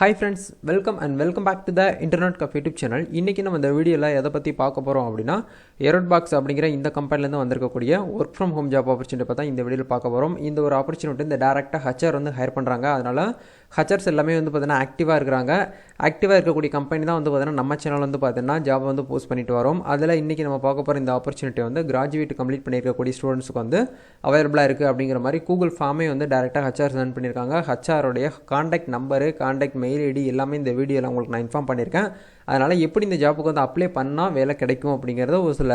Hi friends, welcome back to the Internet Cafe YouTube channel. இன்னைக்கு நம்ம இந்த வீடியோல எதை பத்தி பார்க்க போறோம் அப்படினா Aerodbox அப்படிங்கற இந்த கம்பெனில இருந்து வந்திருக்கக்கூடிய work from home job opportunity பத்தி இந்த வீடியோல பார்க்க போறோம். இந்த ஒரு opportunity இந்த டைரக்டா HR வந்து ஹையர் பண்றாங்க. அதனால HRs எல்லாமே வந்து பார்த்தீங்கன்னா ஆக்டிவா இருக்காங்க. ஆக்டிவா இருக்கக்கூடிய கம்பெனி தான் வந்து பார்த்தீங்கன்னா நம்ம சேனல்ல வந்து பார்த்தீங்கன்னா ஜாப் வந்து போஸ்ட் பண்ணிட்டு வரோம். அதில் இன்னைக்கு நம்ம பார்க்க போற இந்த opportunity வந்து கிராஜுவேட் கம்ப்ளீட் பண்ணியிருக்கக்கூடிய ஸ்டூடண்ட்ஸ்க்கு வந்து அவைலபிளா இருக்கு அப்படிங்கிற மாதிரி கூகுள் ஃபார்மே வந்து டைரக்டா HR சென்ட் பண்ணிருக்காங்க. HR உடைய contact number, contact mail ID எல்லாமே இந்த வீடியோல உங்களுக்கு நான் இன்ஃபார்ம் பண்ணியிருக்கேன். அதனால் எப்படி இந்த ஜாப்புக்கு வந்து அப்ளை பண்ணால் வேலை கிடைக்கும் அப்படிங்கிறத ஒரு சில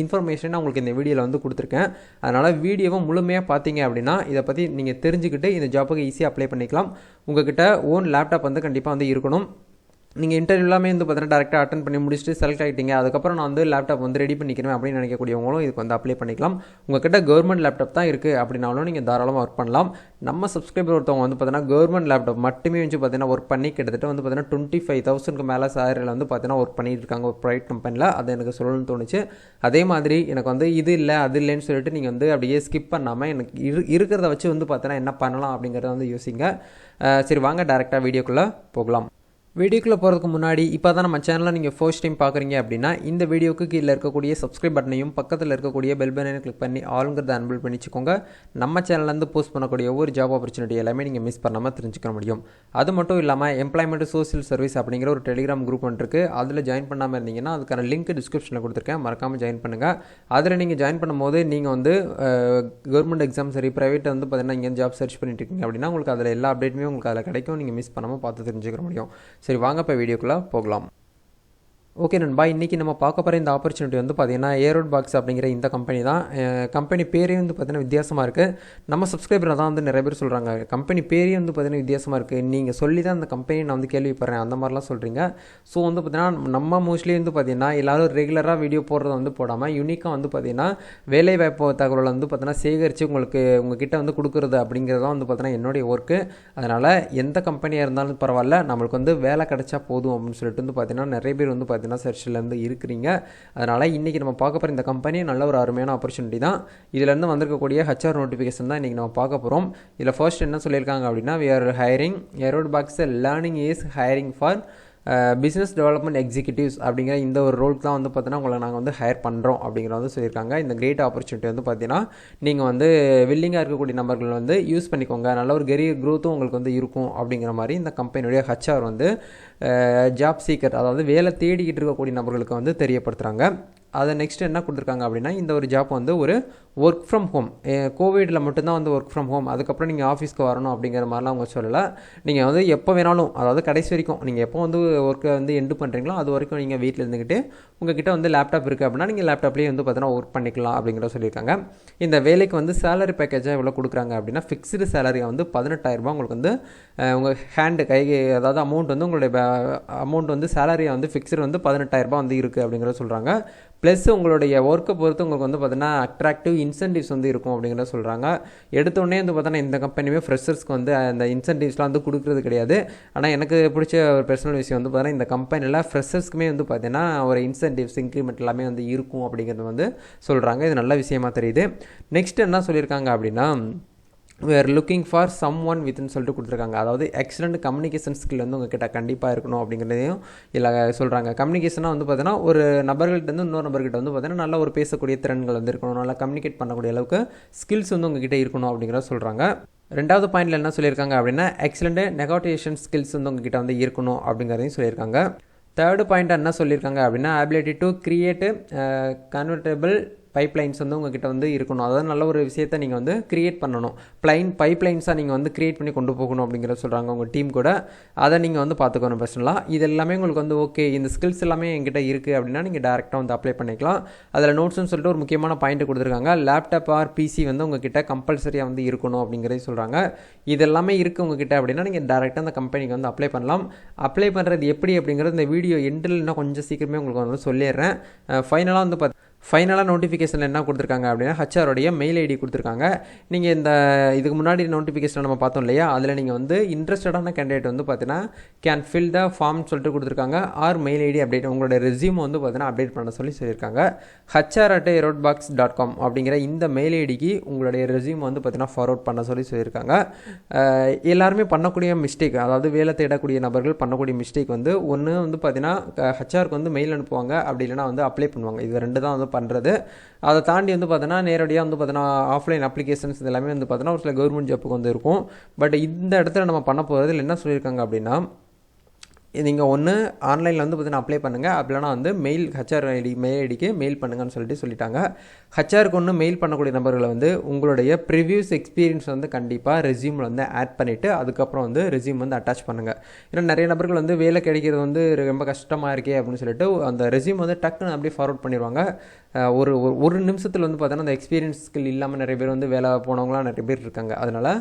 இன்ஃபர்மேஷன் உங்களுக்கு இந்த வீடியோவில் வந்து கொடுத்துருக்கேன். அதனால் வீடியோவை முழுமையாக பார்த்தீங்க அப்படின்னா இதை பற்றி நீங்கள் தெரிஞ்சுக்கிட்டு இந்த ஜாப்புக்கு ஈஸியாக அப்ளை பண்ணிக்கலாம். உங்கள்கிட்ட ஓன் லேப்டாப் வந்து கண்டிப்பாக வந்து இருக்கணும். நீங்கள் இன்டர்வியூ எல்லாமே வந்து பார்த்தீங்கன்னா டேரெக்டாக அட்டன் பண்ணி முடிச்சுட்டு செலக்ட் ஆகிட்டீங்க, அதுக்கப்புறம் நான் வந்து லேப்டாப் வந்து ரெடி பண்ணிக்கிறேன் அப்படின்னு நினைக்கக்கூடியவங்களும் இதுக்கு வந்து அப்ளை பண்ணிக்கலாம். உங்கள்கிட்ட கவர்மெண்ட் லேப்டாப் தான் இருக்குது அப்படின்னாலும் நீங்கள் தாராளமாக ஒர்க் பண்ணலாம். நம்ம சப்ஸ்கிரைபர் ஒருத்தவங்க வந்து பார்த்தீங்கன்னா கவர்மெண்ட் லேப்டாப் மட்டுமே வந்து பார்த்தீங்கன்னா ஒர்க் பண்ணி கிட்டத்தட்ட வந்து பார்த்தீங்கன்னா 25,000க்கு மேலே சேலரியில் வந்து பார்த்தீங்கன்னா ஒர்க் பண்ணிட்டு இருக்காங்க ஒரு ப்ரைவேட் கம்பெனியில். அது எனக்கு சொல்லணும்னு தோணுச்சு. அதே மாதிரி எனக்கு வந்து இது இல்லை அது இல்லைன்னு சொல்லிட்டு நீங்கள் வந்து அப்படியே ஸ்கிப் பண்ணாமல் எனக்கு இருக்கிறத வச்சு வந்து பார்த்தீங்கன்னா என்ன பண்ணலாம் அப்படிங்கிறத வந்து யோசிங்க. சரி வாங்க டேரெக்டாக வீடியோக்குள்ளே போகலாம். வீடியோக்குள்ளே போகிறதுக்கு முன்னாடி இப்போ தான் நம்ம சேனலில் நீங்கள் ஃபர்ஸ்ட் டைம் பார்க்குறீங்க அப்படின்னா இந்த வீடியோக்கு கீழே இருக்கக்கூடிய சப்ஸ்கிரைப் பட்டனையும் பக்கத்தில் இருக்கக்கூடிய பெல் பட்டனையும் கிளிக் பண்ணி ஆளுங்கிறத அன்பல் பண்ணிச்சுக்கோங்க. நம்ம சேனல்லேருந்து போஸ்ட் பண்ணக்கூடிய ஒவ்வொரு ஜாப் ஆப்பர்ச்சுனிட்டி எல்லாமே நீங்கள் மிஸ் பண்ணாமல் தெரிஞ்சுக்க முடியும். அது மட்டும் இல்லாமல் எம்ப்ளாய்மெண்ட் சோசியல் சர்வீஸ் அப்படிங்கிற ஒரு டெலிகிராம் குரூப் ஒன்று இருக்குது. அதில் ஜாயின் பண்ணாமல் இருந்தீங்கன்னா அதுக்கான லிங்க் டிஸ்கிரிப்ஷனில் கொடுத்துருக்கேன், மறக்காமல் ஜாயின் பண்ணுங்கள். அதில் நீங்கள் ஜாயின் பண்ணும்போது நீங்கள் வந்து கவர்மெண்ட் எக்ஸாம் சரி ப்ரைவேட் வந்து பார்த்தீங்கன்னா இங்கே ஜாப் சர்ச் பண்ணிட்டு இருக்கீங்க அப்படின்னா உங்களுக்கு அதில் எல்லா அப்டேட்டுமே உங்களுக்கு அதில் கிடைக்கும். நீங்கள் மிஸ் பண்ணாமல் பார்த்து தெரிஞ்சுக்க முடியும். சரி வாங்க இப்போ வீடியோக்குள்ளே போகலாம். ஓகே நண்பா, இன்றைக்கி நம்ம பார்க்க போகிற இந்த ஆப்பர்ச்சுனிட்டி வந்து பார்த்தீங்கன்னா Aerodbox அப்படிங்கிற இந்த கம்பெனி தான். கம்பெனி பேரே வந்து பார்த்தீங்கன்னா வித்தியாசமாக இருக்குது. நம்ம சப்ஸ்கிரைபரை தான் வந்து நிறைய பேர் சொல்கிறாங்க கம்பெனி பேரே வந்து பார்த்தீங்கன்னா வித்தியாசமாக இருக்குது, நீங்கள் சொல்லி தான் அந்த கம்பெனி நான் வந்து கேள்விப்படுறேன் அந்த மாதிரிலாம் சொல்கிறீங்க. ஸோ வந்து பார்த்தீங்கன்னா நம்ம மோஸ்ட்லி வந்து பார்த்தீங்கன்னா எல்லோரும் ரெகுலராக வீடியோ போடுறத வந்து போடாமல் யூனிக்காக வந்து பார்த்தீங்கன்னா வேலைவாய்ப்பு தகவலை வந்து பார்த்தீங்கன்னா சேகரித்து உங்ககிட்ட வந்து கொடுக்குறது அப்படிங்கிறது தான் வந்து பார்த்தீங்கன்னா என்னுடைய ஒர்க்கு. அதனால் எந்த கம்பெனியாக இருந்தாலும் பரவாயில்ல, நம்மளுக்கு வந்து வேலை கிடைச்சா போதும் அப்படின்னு சொல்லிட்டு வந்து பார்த்தீங்கன்னா நிறைய பேர் வந்து பார்த்தீங்கன்னா சர்ச்சிலேருந்து இருக்கிறீங்க. அதனால் இன்றைக்கி நம்ம பார்க்க போகிற இந்த கம்பெனி நல்ல ஒரு அருமையான ஆப்பர்ச்சுனிட்டி தான். இதிலேருந்து வந்திருக்கக்கூடிய HR நோட்டிஃபிகேஷன் தான் இன்றைக்கி நம்ம பார்க்க போகிறோம். இதில் ஃபர்ஸ்ட் என்ன சொல்லியிருக்காங்க அப்படின்னா we are hiring Aerodbox learning is hiring for business development executives அப்படிங்கிற இந்த ஒரு ரோலுக்கு தான் வந்து பார்த்தீங்கன்னா உங்களை நாங்கள் வந்து ஹையர் பண்ணுறோம் அப்படிங்கிற வந்து சொல்லியிருக்காங்க. இந்த கிரேட் ஆப்பர்ச்சுனிட்டி வந்து பார்த்தீங்கன்னா நீங்கள் வந்து வில்லிங்காக இருக்கக்கூடிய நபர்கள் வந்து யூஸ் பண்ணிக்கோங்க, நல்ல ஒரு கெரியர் க்ரோத்தும் உங்களுக்கு வந்து இருக்கும் அப்படிங்கிற மாதிரி இந்த கம்பெனியுடைய HR வந்து ஜாப் சீக்கர் அதாவது வேலை தேடிக்கிட்டு இருக்கக்கூடிய நபர்களுக்கு வந்து தெரியப்படுத்துகிறாங்க. அதை நெக்ஸ்ட் என்ன கொடுத்துருக்காங்க அப்படின்னா இந்த ஒரு ஜாப் வந்து ஒரு ஒர்க் ஃப்ரம் ஹோம், கோவிடில் மட்டும்தான் வந்து ஒர்க் ஃப்ரம் ஹோம், அதுக்கப்புறம் நீங்கள் ஆஃபீஸ்க்கு வரணும் அப்படிங்கிற மாதிரிலாம் அவங்க சொல்லலை. நீங்கள் வந்து எப்போ வேணாலும் அதாவது கடைசி வரைக்கும் நீங்கள் எப்போ வந்து ஒர்க்கை வந்து எண்டு பண்ணுறீங்களோ அது வரைக்கும் நீங்கள் வீட்டில் இருந்துக்கிட்டு உங்ககிட்ட வந்து லேப்டாப் இருக்குது அப்படின்னா நீங்கள் லேப்டாப்லேயே வந்து பார்த்தீங்கன்னா ஒர்க் பண்ணிக்கலாம் அப்படிங்கிற சொல்லியிருக்காங்க. இந்த வேலைக்கு வந்து சேலரி பேக்கேஜாக எவ்வளோ கொடுக்குறாங்க அப்படின்னா ஃபிக்ஸ்டு சேலரி வந்து 18,000 உங்களுக்கு வந்து உங்கள் ஹேண்டு அதாவது அமௌண்ட் வந்து உங்களுடைய அமௌண்ட் வந்து சேலரியை வந்து ஃபிக்ஸ்டு வந்து 18,000 வந்து இருக்குது அப்படிங்கிறத சொல்கிறாங்க. ப்ளஸ் உங்களுடைய ஒர்க்கை பொறுத்து உங்களுக்கு வந்து பார்த்தீங்கன்னா அட்ராக்டிவ் இன்சென்டிவ்ஸ் வந்து இருக்கும் அப்படிங்கிறத சொல்கிறாங்க. எடுத்தோடனே வந்து பார்த்தீங்கன்னா இந்த கம்பெனியுமே ஃப்ரெஷர்ஸ்க்கு வந்து அந்த இன்சென்டிவ்ஸ்லாம் வந்து கொடுக்குறது கிடையாது. ஆனால் எனக்கு பிடிச்ச ஒரு பர்சனல் விஷயம் வந்து பார்த்தீங்கன்னா இந்த கம்பெனியில் ஃப்ரெஷர்ஸ்க்குமே வந்து பார்த்தீங்கன்னா ஒரு இன்சென்டிவ்ஸ் இன்க்ரிமெண்ட் எல்லாமே வந்து இருக்கும் அப்படிங்கிறது வந்து சொல்கிறாங்க. இது நல்ல விஷயமா தெரியுது. நெக்ஸ்ட் என்ன சொல்லியிருக்காங்க அப்படின்னா we are looking for someone within சொல்லிட்டு கொடுத்துருக்காங்க. அதாவது எக்ஸலண்ட் கம்யூனிகேஷன் ஸ்கில் வந்து உங்ககிட்ட கண்டிப்பாக இருக்கணும் அப்படிங்கிறதையும் இல்லை சொல்கிறாங்க. கம்யூனிகேஷனாக வந்து பார்த்தீங்கன்னா ஒரு நபர்கள்ட்ட வந்து இன்னொரு நபர்கிட்ட வந்து பார்த்தீங்கன்னா நல்ல ஒரு பேசக்கூடிய திறன்கள் வந்து இருக்கணும், நல்லா கம்யூனிகேட் பண்ணக்கூடிய அளவுக்கு ஸ்கில்ஸ் வந்து உங்ககிட்ட இருக்கணும் அப்படிங்கிறத சொல்கிறாங்க. ரெண்டாவது பாயிண்டில் என்ன சொல்லியிருக்காங்க அப்படின்னா எக்ஸலண்ட் நெகோட்டியேஷன் ஸ்கில்ஸ் வந்து உங்ககிட்ட வந்து இருக்கணும் அப்படிங்கிறதையும் சொல்லியிருக்காங்க. தேர்டு பாயிண்ட் என்ன சொல்லியிருக்காங்க அப்படின்னா ability to create convertible pipelines வந்து உங்ககிட்ட வந்து இருக்கணும். அதாவது நல்ல ஒரு விஷயத்தை நீங்கள் வந்து கிரியேட் பண்ணணும், பைப்லைன்ஸாக நீங்கள் வந்து கிரியேட் பண்ணி கொண்டு போகணும் அப்படிங்கிறத சொல்கிறாங்க உங்கள் டீம் கூட. அதை நீங்கள் வந்து பார்த்துக்கணும் பர்சனலாக. இது எல்லாமே உங்களுக்கு வந்து ஓகே இந்த ஸ்கில்ஸ் எல்லாமே எங்கிட்ட இருக்குது அப்படின்னா நீங்கள் டேரெக்டாக வந்து அப்ளை பண்ணிக்கலாம். அதில் நோட்ஸ்னு சொல்லிட்டு ஒரு முக்கியமான பாயிண்ட் கொடுத்துருக்காங்க. லேப்டாப் ஆர் பிசி வந்து உங்ககிட்ட கம்பல்சரியாக வந்து இருக்கணும் அப்படிங்கிறத சொல்கிறாங்க. இது எல்லாமே இருக்குது உங்ககிட்ட அப்படின்னா நீங்கள் டேரெக்டாக அந்த கம்பெனிக்கு வந்து அப்ளை பண்ணலாம். அப்ளை பண்ணுறது எப்படி அப்படிங்கிறது இந்த வீடியோ எண்டில் இன்னும் கொஞ்சம் சீக்கிரமே உங்களுக்கு வந்து சொல்லிடுறேன். ஃபைனலாக வந்து ஃபைனலாக நோட்டிஃபிகேஷனில் என்ன கொடுத்துருக்காங்க அப்படின்னா ஹச்ஆரோடைய மெயில் ஐடி கொடுத்துருக்காங்க. நீங்கள் இதுக்கு முன்னாடி நோட்டிஃபிகேஷன் நம்ம பார்த்தோம் இல்லையா, அதில் நீங்கள் வந்து இன்ட்ரெஸ்டடான கேண்டிடேட் வந்து பார்த்தீங்கன்னா கேன் ஃபில் த ஃபார்ம் சொல்லிட்டு கொடுத்துருக்காங்க. ஆர் மெயில் ஐடி அப்டேட் உங்களோட ரெஸ்யூம் வந்து பார்த்தீங்கன்னா அப்டேட் பண்ண சொல்லியிருக்காங்க. hr@erodbox.com அப்படிங்கிற இந்த மெயில் ஐடிக்கு உங்களுடைய ரெஸ்யூம் வந்து பார்த்தீங்கன்னா ஃபார்வர்ட் பண்ண சொல்லியிருக்காங்க. எல்லாருமே பண்ணக்கூடிய மிஸ்டேக், அதாவது வேலை தேடக்கூடிய நபர்கள் பண்ணக்கூடிய மிஸ்டேக் வந்து ஒன்று வந்து பார்த்தீங்கன்னா ஹச்ஆருக்கு வந்து மெயில் அனுப்புவாங்க, அப்படி இல்லைனா வந்து அப்ளை பண்ணுவாங்க. இது ரெண்டு தான் வந்து பண்ணுறது. அதை தாண்டி வந்து பார்த்தோன்னா நேரடியாக வந்து பார்த்தோன்னா ஆஃப்லைன் அப்ளிகேஷன்ஸ் இது எல்லாமே வந்து பார்த்தோன்னா ஒரு சில கவர்மெண்ட் ஜாப்புக்கு வந்து இருக்கும். பட் இந்த இடத்துல நம்ம பண்ண போகிறது என்ன சொல்லியிருக்காங்க அப்படின்னா, நீங்கள் ஒன்று ஆன்லைனில் வந்து பார்த்தீங்கன்னா அப்ளை பண்ணுங்கள், அப்படின்னா வந்து ஹச்ஆர் மெயில் ஐடிக்கு மெயில் பண்ணுங்கன்னு சொல்லிட்டாங்க. ஹச்ஆருக்கு ஒன்று மெயில் பண்ணக்கூடிய நபர்களை வந்து உங்களுடைய ப்ரிவியூஸ் எக்ஸ்பீரியன்ஸ் வந்து கண்டிப்பாக ரெஸ்யூமில் வந்து ஆட் பண்ணிவிட்டு அதுக்கப்புறம் வந்து ரெஸ்யூம் வந்து அட்டாச் பண்ணுங்கள். ஏன்னா நிறைய நபர்கள் வந்து வேலை கிடைக்கிறது வந்து ரொம்ப கஷ்டமாக இருக்கே அப்படின்னு சொல்லிட்டு அந்த ரெஸ்யூம் வந்து டக்குன்னு அப்படியே ஃபார்வர்ட் பண்ணிடுவாங்க. ஒரு நிமிஷத்தில் வந்து பார்த்தோன்னா அந்த எக்ஸ்பீரியன்ஸ் ஸ்கில் இல்லாமல் நிறைய பேர் வந்து வேலை போனவங்களாம் நிறைய பேர் இருக்காங்க. அதனால்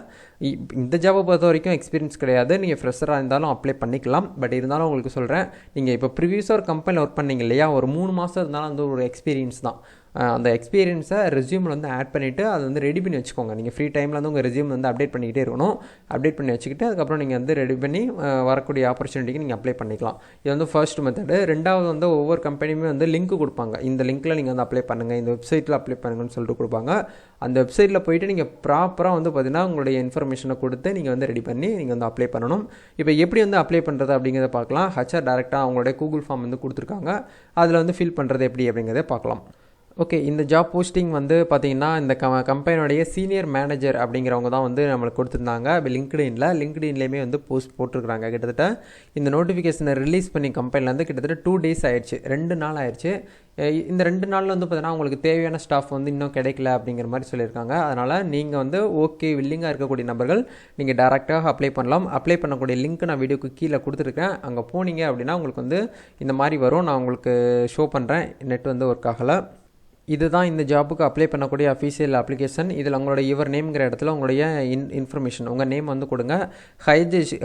இந்த ஜாபை பொறுத்த வரைக்கும் எக்ஸ்பீரியன்ஸ் கிடையாது, நீங்கள் ஃப்ரெஷராக இருந்தாலும் அப்ளை பண்ணிக்கலாம். பட் இருந்தாலும் உங்களுக்கு சொல்கிறேன், நீங்கள் இப்போ ப்ரீவியஸாக ஒரு கம்பெனியில் ஒர்க் பண்ணீங்க இல்லையா, ஒரு 3 மாதம் இருந்தாலும் அந்த ஒரு எக்ஸ்பீரியன்ஸ் தான். அந்த எக்ஸ்பீரியன்ஸை ரெஸ்யூமில் வந்து ஆட் பண்ணிவிட்டு அதை வந்து ரெடி பண்ணி வச்சுக்கோங்க. நீங்கள் ஃப்ரீ டைமில் வந்து உங்கள் ரெஸ்யூம் வந்து அப்டேட் பண்ணிக்கிட்டே இருக்கணும். அப்டேட் பண்ணி வச்சுக்கிட்டு அதுக்கப்புறம் நீங்கள் வந்து ரெடி பண்ணி வரக்கூடிய ஆப்பர்ச்சுனிட்டிக்கு நீங்கள் அப்ளை பண்ணிக்கலாம். இது வந்து ஃபர்ஸ்ட் மெத்தடு. ரெண்டாவது வந்து ஒவ்வொரு கம்பெனியுமே வந்து லிங்க் கொடுப்பாங்க. இந்த லிங்க்கில் நீங்கள் வந்து அப்ளை பண்ணுங்கள், இந்த வெப்சைட்டில் அப்ளை பண்ணுங்கன்னு சொல்லிட்டு கொடுப்பாங்க. அந்த வெப்சைட்டில் போய்ட்டு நீங்கள் ப்ராப்பராக வந்து பார்த்தீங்கன்னா உங்களுடைய இன்ஃபர்மேஷனை கொடுத்து நீங்கள் வந்து ரெடி பண்ணி நீங்கள் வந்து அப்ளை பண்ணணும். இப்போ எப்படி வந்து அப்ளை பண்ணுறது அப்படிங்கிறத பார்க்கலாம். ஹச்ஆர் டேரெக்டாக அவங்களுடைய கூகுள் ஃபார்ம் வந்து கொடுத்துருக்காங்க, அதில் வந்து ஃபில் பண்ணுறது எப்படி அப்படிங்கிறத பார்க்கலாம். ஓகே, இந்த ஜாப் போஸ்டிங் வந்து பார்த்திங்கன்னா இந்த கம்பெனியோடைய சீனியர் மேனேஜர் அப்படிங்கிறவங்க தான் வந்து நம்மளுக்கு கொடுத்துருந்தாங்க. லிங்க்டின்லேயுமே வந்து போஸ்ட் போட்டிருக்கிறாங்க. கிட்டத்தட்ட இந்த நோட்டிஃபிகேஷனை ரிலீஸ் பண்ணி கம்பெனிலேருந்து கிட்டத்தட்ட 2 days ஆயிடுச்சு, 2 நாள் ஆயிடுச்சு. இந்த 2 நாளில் வந்து பார்த்தீங்கன்னா உங்களுக்கு தேவையான ஸ்டாஃப் வந்து இன்னும் கிடைக்கல அப்படிங்கிற மாதிரி சொல்லியிருக்காங்க. அதனால் நீங்கள் வந்து ஓகே வில்லிங்காக இருக்கக்கூடிய நபர்கள் நீங்கள் டேரெக்டாக அப்ளை பண்ணலாம். அப்ளை பண்ணக்கூடிய லிங்க் நான் வீடியோக்கு கீழே கொடுத்துருக்கேன். அங்கே போனீங்க அப்படின்னா உங்களுக்கு வந்து இந்த மாதிரி வரும். நான் உங்களுக்கு ஷோ பண்ணுறேன். நெட் வந்து ஒர்க் ஆகலை. இதுதான் இந்த ஜாப்புக்கு அப்ளை பண்ணக்கூடிய அஃபீஷியல் அப்ளிகேஷன். இதில் உங்களோட யுவர் நேம்ங்கிற இடத்துல உங்களுடைய இன்ஃபர்மேஷன் உங்கள் நேம் வந்து கொடுங்க.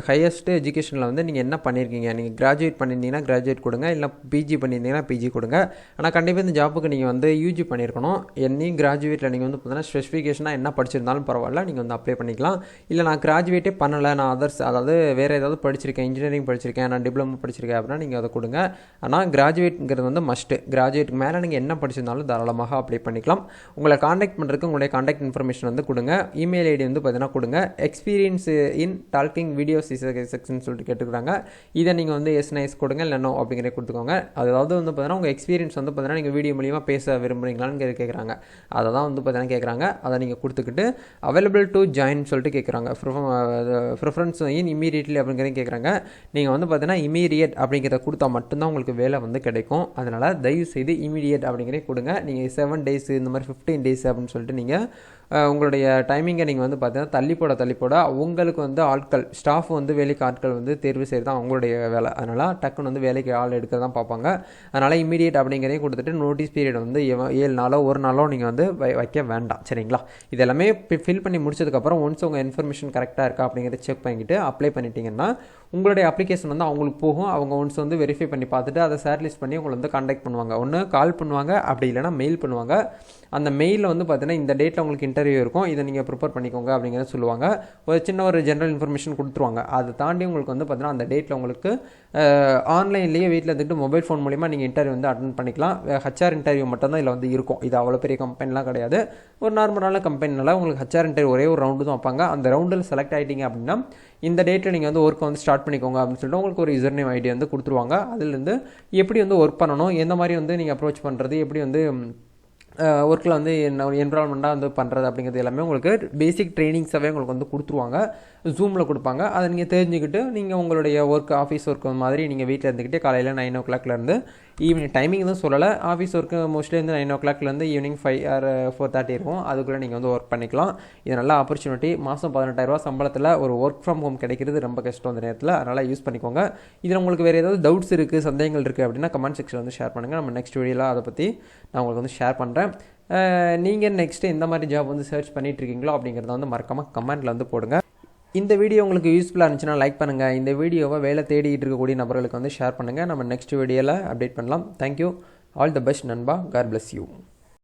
ஹையஸ்ட் எஜுகேஷனில் வந்து நீங்கள் என்ன பண்ணியிருக்கீங்க, நீங்கள் கிராஜுவேட் பண்ணியிருந்தீங்கன்னா கிராஜுவேட் கொடுங்க, இல்லை பிஜி பண்ணியிருந்தீங்கன்னா பிஜி கொடுங்க. ஆனால் கண்டிப்பாக இந்த ஜாப்புக்கு நீங்கள் வந்து யூஜி பண்ணியிருக்கணும். கிராஜுவேட்டில் நீங்கள் வந்து பார்த்தீங்கன்னா ஸ்பெசிஃபிகேஷனாக என்ன படிச்சிருந்தாலும் பரவாயில்ல, நீங்கள் வந்து அப்ளை பண்ணிக்கலாம். இல்லை நான் கிராஜுவேட்டே பண்ணலை, நான் அதாவது வேறு ஏதாவது படிச்சிருக்கேன், இன்ஜினியரிங் படிச்சிருக்கேன், நான் டிப்ளமோ படிச்சிருக்கேன் அப்படின்னா நீங்கள் அதை கொடுங்க. ஆனால் கிராஜுவேட்ங்கிறது வந்து மஸ்ட்டு. கிராஜுவேட்டுக்கு மேலே நீங்கள் என்ன படிச்சிருந்தாலும் தாராளமாக அப்ளை பண்ணிக்கலாம். உங்களை காண்டாக்ட் பண்ணுறதுக்கு உங்களுடைய காண்டாக்ட் இன்ஃபர்மேஷன் வந்து கொடுங்க. இமெயில் ஐடி வந்து பார்த்தீங்கன்னா கொடுங்க. Experience in docking videos section சொல்லிட்டு கேட்டுக்கிறாங்க. இதை நீங்கள் வந்து எஸ் நைஸ் கொடுங்க, இல்லை நோ அப்படிங்கிற கொடுத்துக்கோங்க. அதாவது வந்து பார்த்தீங்கன்னா உங்கள் எக்ஸ்பீரியன்ஸ் வந்து பார்த்தீங்கன்னா நீங்கள் வீடியோ மூலியமாக பேச விரும்புகிறீங்களான்னு கேட்குறாங்க. அதை தான் வந்து பார்த்தீங்கன்னா கேட்குறாங்க. அதை நீங்கள் கொடுத்துக்கிட்டு அவைலபிள் டு ஜாயின் சொல்லிட்டு கேட்குறாங்க. ப்ரிஃபரன்ஸ் இன் இமீடியட்லி அப்படிங்கிறதையும் கேட்குறாங்க. நீங்கள் வந்து பார்த்தீங்கன்னா இமீடியட் அப்படிங்கிறத கொடுத்தா மட்டும்தான் உங்களுக்கு வேலை வந்து கிடைக்கும். அதனால் தயவு செய்து இமீடியட் அப்படிங்கிறத கொடுங்க. நீங்கள் 7 days இந்த மாதிரி 15 days அப்படின்னு சொல்லிட்டு நீங்கள் உங்களுடைய டைமிங்கை நீங்கள் வந்து பார்த்தீங்கன்னா தள்ளி போட உங்களுக்கு வந்து ஆட்கள் ஸ்டாஃப் வந்து வேலைக்கு ஆட்கள் வந்து தேர்வு செய்கிறது தான் அவங்களுடைய வேலை. அதனால் டக்குன்னு வந்து வேலைக்கு ஆள் எடுக்க தான் பார்ப்பாங்க. அதனால் இமீடியட் அப்படிங்கிறதையும் கொடுத்துட்டு நோட்டீஸ் பீரியட் வந்து 7 நாளோ 1 நாளோ நீங்கள் வந்து வைக்க வேண்டாம். சரிங்களா? இதெல்லாமே ஃபில் பண்ணி முடிச்சதுக்கப்புறம் ஒன்ஸ் உங்கள் இன்ஃபர்மேஷன் கரெக்டாக இருக்கா அப்படிங்கிறத செக் பண்ணிக்கிட்டு அப்ளை பண்ணிட்டீங்கன்னா உங்களுடைய அப்ளிகேஷன் வந்து அவங்களுக்கு போகும். அவங்க ஒன்ஸ் வந்து வெரிஃபை பண்ணி பார்த்துட்டு அதை ஷேர்லிஸ்ட் பண்ணி உங்களை வந்து கான்டாக்ட் பண்ணுவாங்க. ஒன்று கால் பண்ணுவாங்க, அப்படி இல்லைனா மெயில் பண்ணுவாங்க. அந்த மெயிலில் வந்து பார்த்தீங்கன்னா இந்த டேட்டில் உங்களுக்கு இன்டர்வியூ இருக்கும், இதை நீங்கள் ப்ரிப்பேர் பண்ணிக்கோங்க அப்படிங்கிறத சொல்லுவாங்க. ஒரு ஜென்ரல் இன்ஃபர்மேஷன் கொடுத்துருவாங்க. அதை தாண்டி உங்களுக்கு வந்து பார்த்தீங்கன்னா அந்த டேட்டில் உங்களுக்கு ஆன்லைன்லேயே வீட்டில் இருந்துட்டு மொபைல் ஃபோன் மூலிமா நீங்கள் இன்டர்வியூ வந்து அட்டென்ட் பண்ணிக்கலாம். ஹச்ஆர் இன்டர்வியூ மட்டும்தான் இதில் வந்து இருக்கும். இது அவ்வளோ பெரிய கம்பெனிலாம் கிடையாது. ஒரு நார்மலான கம்பெனினால உங்களுக்கு ஹச்ஆர் இன்டர்வியூ ஒரே ஒரு ரவுண்டு தான் வைப்பாங்க. அந்த ரவுண்டில் செலக்ட் ஆகிட்டீங்க அப்படின்னா இந்த டேட்டில் நீங்கள் வந்து ஒர்க்கை வந்து ஸ்டார்ட் பண்ணிக்கோங்க அப்படின்னு சொல்லிட்டு உங்களுக்கு ஒரு யூசர் நேம் ஐடி வந்து கொடுத்துருவாங்க. அதுலேருந்து எப்படி வந்து ஒர்க் பண்ணணும், எந்த மாதிரி வந்து நீங்கள் அப்ரோச் பண்ணுறது, எப்படி வந்து ஒர்க்கில் வந்து என்வரான்மெண்ட்டாக வந்து பண்ணுறது அப்படிங்கிறது எல்லாமே உங்களுக்கு பேசிக் ட்ரைனிங்ஸாகவே உங்களுக்கு வந்து கொடுத்துருவாங்க. ஜூமில் கொடுப்பாங்க. அதை நீங்கள் தெரிஞ்சுக்கிட்டு நீங்கள் உங்களுடைய ஆஃபீஸ் ஒர்க் மாதிரி நீங்கள் வீட்டில் இருந்துக்கிட்டே காலையில் 9 o'clockலேருந்து ஈவினிங் டைமிங் தான் சொல்லலை. ஆஃபீஸ் ஒர்க்கு மோஸ்ட்லி வந்து 9 o'clockலேருந்து ஈவினிங் 5 or 4:30 இருக்கும். அதுக்குள்ளே நீங்கள் வந்து ஒர்க் பண்ணிக்கலாம். இது நல்ல ஆப்பர்ச்சுனிட்டி. மாதம் 18,000 சம்பளத்தில் ஒரு ஒர்க் ஃப்ரம் ஹோம் கிடைக்கிறது ரொம்ப கஷ்டம் அந்த நேரத்தில். அதனால் யூஸ் பண்ணிக்கோங்க. இதில் உங்களுக்கு வேறு ஏதாவது டவுட்ஸ் இருக்குது, சந்தேகங்கள் இருக்குது அப்படின்னா கமெண்ட் செக்ஷனில் வந்து ஷேர் பண்ணுங்கள். நம்ம நெக்ஸ்ட் வீடியோவில் அதை பற்றி நான் உங்களுக்கு வந்து ஷேர் பண்ணுறேன். நீங்கள் நெக்ஸ்ட்டு எந்த மாதிரி ஜாப் வந்து சர்ச் பண்ணிகிட்ருக்கீங்களோ அப்படிங்கிறத வந்து மறக்காமல் கமெண்ட்டில் வந்து போடுங்க. இந்த வீடியோ உங்களுக்கு யூஸ்ஃபுல்லாக இருந்துச்சுன்னா லைக் பண்ணுங்கள். இந்த வீடியோவை வேலை தேடிட்டு இருக்கக்கூடிய நபர்களுக்கு வந்து ஷேர் பண்ணுங்கள். நம்ம நெக்ஸ்ட் வீடியோவில் அப்டேட் பண்ணலாம். தேங்க்யூ. ஆல் த பெஸ்ட் நண்பா. God bless you.